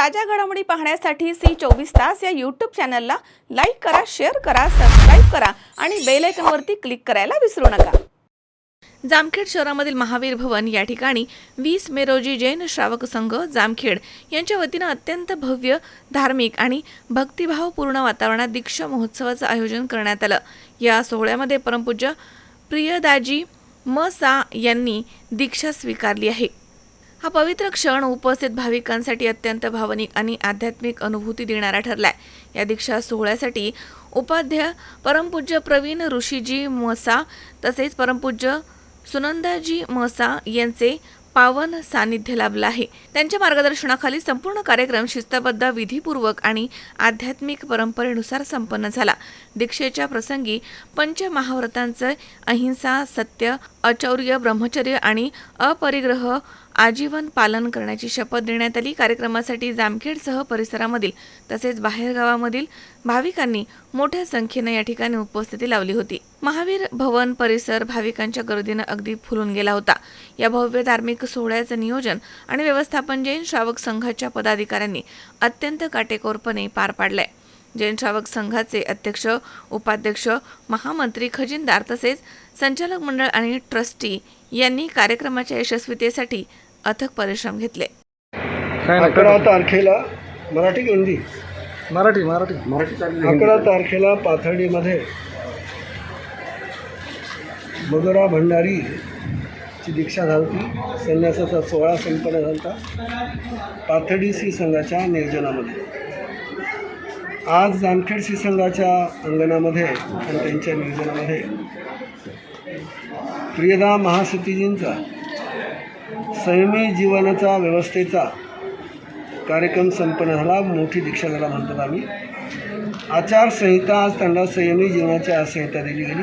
ताज्या घडामोडी पाहण्यासाठी C24 या यूट्यूब चॅनलला लाईक करा, शेअर करा, सबस्क्राईब करा आणि बेल आयकॉनवरती क्लिक करायला विसरू नका। जामखेड शहरामधील महावीर भवन या ठिकाणी 20 मे रोजी जैन श्रावक संघ जामखेड यांच्या वतीने अत्यंत भव्य धार्मिक आणि भक्तिभावपूर्ण वातावरणात दीक्षा महोत्सवाचे आयोजन करण्यात आलं। या सोहळ्यामध्ये परमपूज्य प्रियदाजी म.सा. यांनी दीक्षा स्वीकारली आहे। हा पवित्र क्षण उपस्थित भाविकांसाठी अत्यंत भावनिक आणि आध्यात्मिक अनुभूती देणारा ठरलाय। या दीक्षा सोहळ्यासाठी उपाध्याय परमपूज्य प्रवीण ऋषीजी म.सा. तसेच परमपूज्य सुनंदाजी म.सा. यांचे पावन सानिध्य लाभलं आहे। त्यांच्या मार्गदर्शनाखाली संपूर्ण कार्यक्रम शिस्तबद्ध, विधीपूर्वक आणि आध्यात्मिक परंपरेनुसार संपन्न झाला। दीक्षेच्या प्रसंगी पंचमहाव्रतांचे अहिंसा, सत्य, अचौर्य, ब्रह्मचर्य आणि अपरिग्रह आजीवन पालन करण्याची शपथ देण्यात आली। कार्यक्रमासाठी जामखेडसह परिसरामधील तसेच बाहेरगावामधील भाविकांनी मोठ्या संख्येने या ठिकाणी उपस्थिती लावली होती। महावीर भवन परिसर भाविकांच्या गर्दीने अगदी फुलून गेला होता। या भव्य धार्मिक सोहळ्याचे नियोजन आणि व्यवस्थापन जैन श्रावक संघाच्या पदाधिकाऱ्यांनी अत्यंत काटेकोरपणे पार पाडले। जैन श्रावक संघाचे अध्यक्ष, उपाध्यक्ष, महामंत्री, खजिनदार तसेच संचालक मंडळ आणि ट्रस्टी यांनी कार्यक्रमाच्या यशस्वीतेसाठी अथक परिश्रम घेतले। 11 तारखेला मराठी हिंदी मराठी 11 तारखेला पाथर्डीमध्ये मधुरा भंडारीची दीक्षा झाली। संन्यासाचा सोहळा संपन्न झाला पाथर्डी श्री संघाच्या नियोजनामध्ये। आज जामखेड श्री संघाच्या अंगणामध्ये आणि त्यांच्या नियोजनामध्ये प्रियदा महासतीजींचा संयमी जीवनाचा व्यवस्थेचा कार्यक्रम संपन्न झाला। मोठी दीक्षा त्याला म्हणतात आम्ही। आचारसंहिता आज त्यांना संयमी जीवनाची आचारसंहिता दिली गेली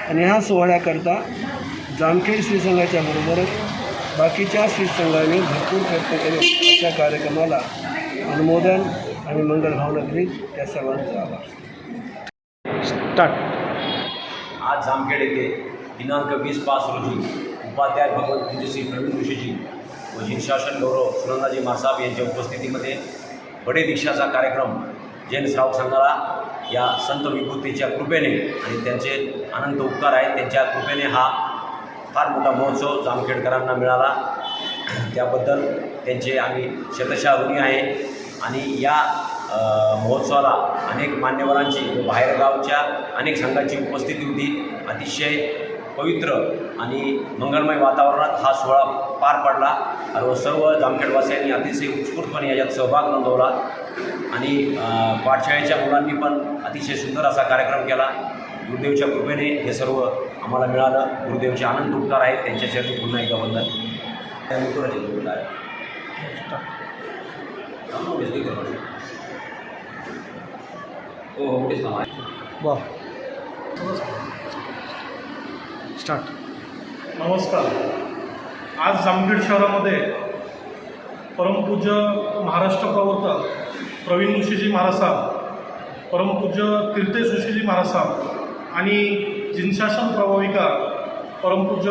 आणि ह्या सोहळ्याकरता जामखेड श्री संघाच्या बरोबरच बाकीच्या श्री संघाने भरपूर प्रयत्न केले। अशा कार्यक्रमाला अनुमोदन आणि मंगल भावना दिली, त्या सर्वांचा आभार। स्टार्ट। आज जामखेड येथे दिनांक 20/5 रोजी उपाध्याय भगवत श्री प्रवीण ऋषीजी व शीर्षासन गौरव सुनंदाजी मासाब यांच्या उपस्थितीमध्ये बडे दीक्षाचा कार्यक्रम जैन श्रावक संघाला या संत विभूतीच्या कृपेने आणि त्यांचे अनंत उपकार आहेत, त्यांच्या कृपेने हा फार मोठा महोत्सव जामखेडकरांना मिळाला। त्याबद्दल त्यांचे आम्ही शतशः ऋणी आहे। आणि या महोत्सवाला अनेक मान्यवरांची व बाहेरगावच्या अनेक संघांची उपस्थिती होती। अतिशय पवित्र आणि मंगलमय वातावरणात हा सोहळा पार पडला। सर्व जामखेडवासियांनी अतिशय उत्स्फूर्तपणे याच्यात सहभाग नोंदवला आणि पाठशाळेच्या मुलांनी पण अतिशय सुंदर असा कार्यक्रम केला। गुरुदेवच्या कृपेने हे सर्व आम्हाला मिळालं। गुरुदेवचे अनंत उपकार आहेत, त्यांच्यासाठी पुन्हा एकदा वंदन। वाह स्टार्ट। नमस्कार। आज जामखेड शहरामध्ये परमपूज्य महाराष्ट्र प्रवर्तक प्रवीण ऋषीजी महाराज साहेब, परमपूज्य तीर्थेश ऋषीजी महाराज साहेब आणि जिनशासन प्रभाविका परमपूज्य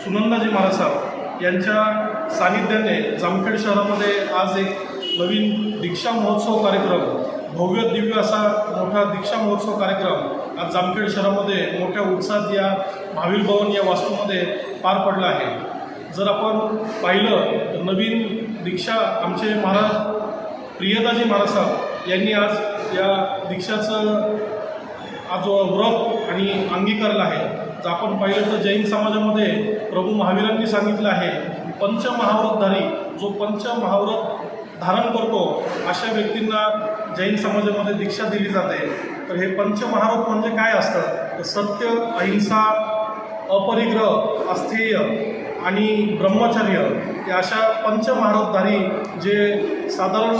सुनंदाजी महाराज साहेब यांच्या सानिध्याने जामखेड शहरामध्ये आज एक नवीन दीक्षा महोत्सव कार्यक्रम, भव्य दिव्य असा मोठा दीक्षा महोत्सव कार्यक्रम आज जामखेड शहरामध्ये मोठ्या उत्साहात या महावीर भवन या वास्तूमध्ये पार पडला आहे। जर आपण पाहिलं तर नवीन दीक्षा आमचे महाराज प्रियदाजी महाराज साहेब यांनी आज या दीक्षाचं आज व्रत आणि अंगीकारलं आहे। जर आपण पाहिलं तर जैन समाजामध्ये प्रभू महावीरांनी सांगितलं आहे, पंचमहाव्रतधारी जो पंचमहाव्रत धारण करतो अशा व्यक्तींना जैन समाजामध्ये दीक्षा दिली जाते। तर हे पंचमहाव्रत म्हणजे काय असतं तर सत्य, अहिंसा, अपरिग्रह, अस्थेय आणि ब्रह्मचर्य या अशा पंचमहाव्रतधारी जे साधारण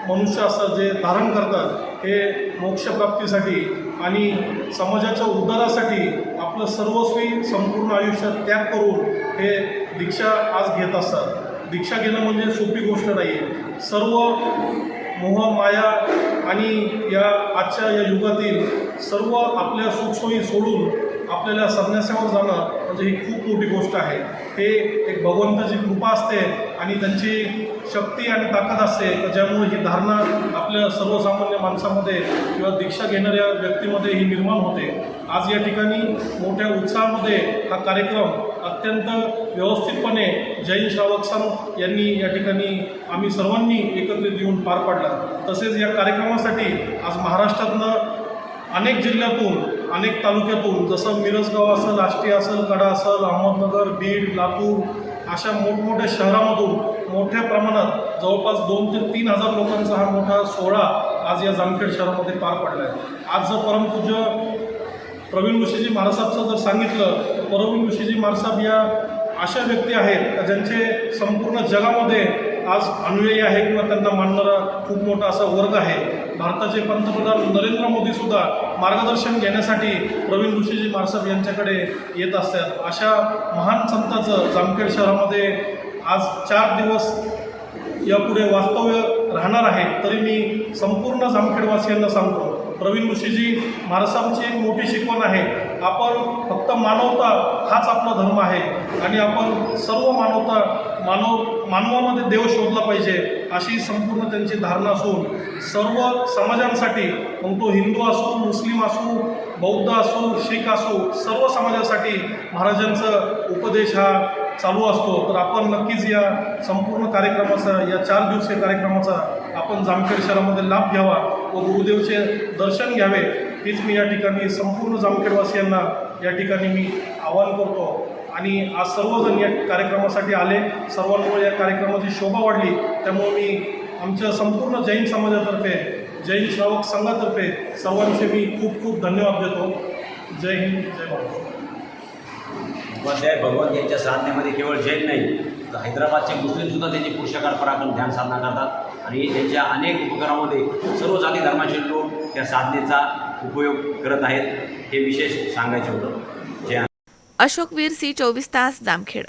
मनुष्य असतात जे धारण करतात हे मोक्षप्राप्तीसाठी आणि समाजाच्या उद्धारासाठी आपलं सर्वस्वी संपूर्ण आयुष्य त्याग करून हे दीक्षा आज घेत असतात। दीक्षा घेणं म्हणजे सोपी गोष्ट नाही आहे। सर्व मोह, माया आणि या आजच्या या युगातील सर्व आपल्या सुखसोयी सोडून आपल्याला संन्यासावर जाणं म्हणजे ही खूप मोठी गोष्ट आहे. हे एक भगवंताची कृपा असते आणि त्यांची शक्ती आणि ताकद असते तर ज्यामुळे ही धारणा आपल्या सर्वसामान्य माणसामध्ये किंवा दीक्षा घेणाऱ्या व्यक्तीमध्ये ही निर्माण होते. आज या ठिकाणी मोठ्या उत्साहामध्ये हा कार्यक्रम अत्यंत व्यवस्थितपणे जैन श्रावक संघ यांनी या ठिकाणी आम्ही सर्वांनी एकत्रित येऊन पार पाडला. तसेच या कार्यक्रमासाठी आज महाराष्ट्रातनं अनेक जिल्ह्यातून अनेक तालुक्यातून जसं मिरजगाव असेल, आष्टी असेल, कडा असेल, अहमदनगर, बीड, लातूर अशा मोठमोठ्या शहरामधून मोठ्या प्रमाणात जवळपास 2,000 ते 3,000 लोकांचा हा मोठा सोहळा आज या जामखेड शहरामध्ये पार पडला आहे. आज जर परमपूज्य प्रवीण ऋषीजी महाराजांचं जर सांगितलं तर प्रवीण ऋषीजी महाराज या अशा व्यक्ती आहेत ज्यांचे संपूर्ण जगामध्ये आज अनुयायी आहे किंवा त्यांना मानणारा खूप मोठा असा वर्ग आहे. भारताचे पंतप्रधान नरेंद्र मोदीसुद्धा मार्गदर्शन घेण्यासाठी प्रवीण ऋषीजी महाराज यांच्याकडे येत असतात. अशा महान संतांचं जामखेड शहरामध्ये आज 4 दिवस यापुढे वास्तव्य राहणार आहे. तरी मी संपूर्ण जामखेडवासियांना सांगतो प्रवीण ऋषीजी महाराजांची एक मोठी शिकवण आहे. आपण फक्त मानवता हाच आपला धर्म आहे आणि आपण सर्व मानवामध्ये देव शोधला पाहिजे अशी संपूर्ण त्यांची धारणा असून सर्व समाजांसाठी मग तो हिंदू असो, मुस्लिम असो, बौद्ध असो, शीख असो सर्व समाजासाठी महाराजांचा उपदेश हा चालू असतो. तर आपण नक्कीच या संपूर्ण कार्यक्रमाचा या 4 दिवसीय कार्यक्रमाचा आपण जामखेड शहरामध्ये लाभ घ्यावा व गुरुदेवचे दर्शन घ्यावे हीच मी या ठिकाणी संपूर्ण जामखेडवासियांना या ठिकाणी मी आवाहन करतो. आणि आज सर्वजण या कार्यक्रमासाठी आले, सर्वांमुळे या कार्यक्रमाची शोभा वाढली. त्यामुळे मी आमच्या संपूर्ण जैन समाजातर्फे, जैन श्रावक संघातर्फे सर्वांचे मी खूप खूप धन्यवाद देतो. जय हिंद, जय महाराष्ट्र. उपाध्याय भगवंत यांच्या साधनेमध्ये केवळ जैन नाही तर हैदराबादचे मुस्लिमसुद्धा त्यांची पुरुषाकार पराक्रम ध्यान साधना करतात आणि त्यांच्या अनेक उपक्रमामध्ये सर्व जाती धर्माचे लोक त्या साधनेचा उपयोग करत आहेत. हे विशेष सांगायचे होतं. जय. अशोक वीर, सी 24 तास, जामखेड.